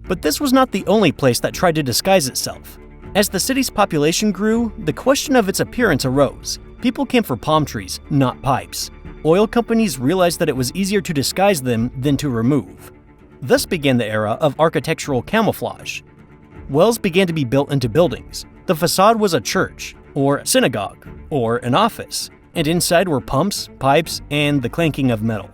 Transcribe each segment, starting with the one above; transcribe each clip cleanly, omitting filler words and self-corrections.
But this was not the only place that tried to disguise itself. As the city's population grew, the question of its appearance arose. People came for palm trees, not pipes. Oil companies realized that it was easier to disguise them than to remove. Thus began the era of architectural camouflage. Wells began to be built into buildings. The facade was a church, or synagogue, or an office, and inside were pumps, pipes, and the clanking of metal.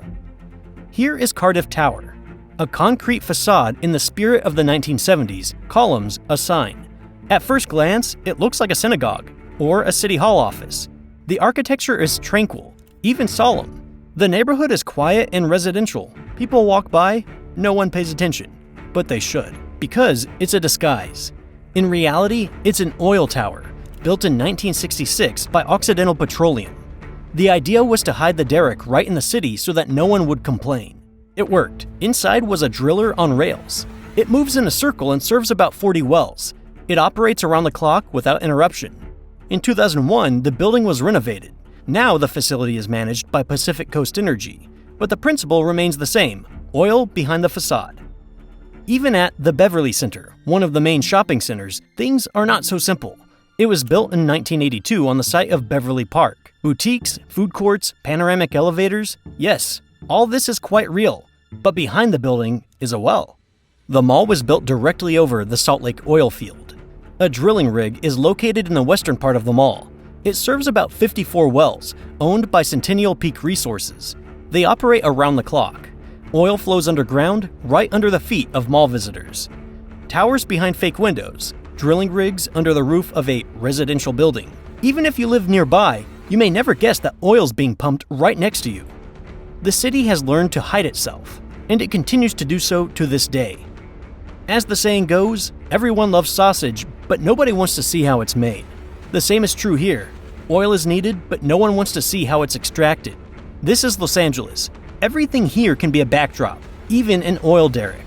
Here is Cardiff Tower, a concrete facade in the spirit of the 1970s, columns, a sign. At first glance, it looks like a synagogue, or a city hall office. The architecture is tranquil, even solemn. The neighborhood is quiet and residential. People walk by, no one pays attention. But they should, because it's a disguise. In reality, it's an oil tower, built in 1966 by Occidental Petroleum. The idea was to hide the derrick right in the city so that no one would complain. It worked. Inside was a driller on rails. It moves in a circle and serves about 40 wells. It operates around the clock without interruption. In 2001, the building was renovated. Now the facility is managed by Pacific Coast Energy, but the principle remains the same: oil behind the facade. Even at the Beverly Center, one of the main shopping centers, things are not so simple. It was built in 1982 on the site of Beverly Park. Boutiques, food courts, panoramic elevators, yes, all this is quite real, but behind the building is a well. The mall was built directly over the Salt Lake oil field. A drilling rig is located in the western part of the mall. It serves about 54 wells, owned by Centennial Peak Resources. They operate around the clock. Oil flows underground, right under the feet of mall visitors. Towers behind fake windows, drilling rigs under the roof of a residential building. Even if you live nearby, you may never guess that oil's being pumped right next to you. The city has learned to hide itself, and it continues to do so to this day. As the saying goes, everyone loves sausage, but nobody wants to see how it's made. The same is true here. Oil is needed, but no one wants to see how it's extracted. This is Los Angeles. Everything here can be a backdrop, even an oil derrick.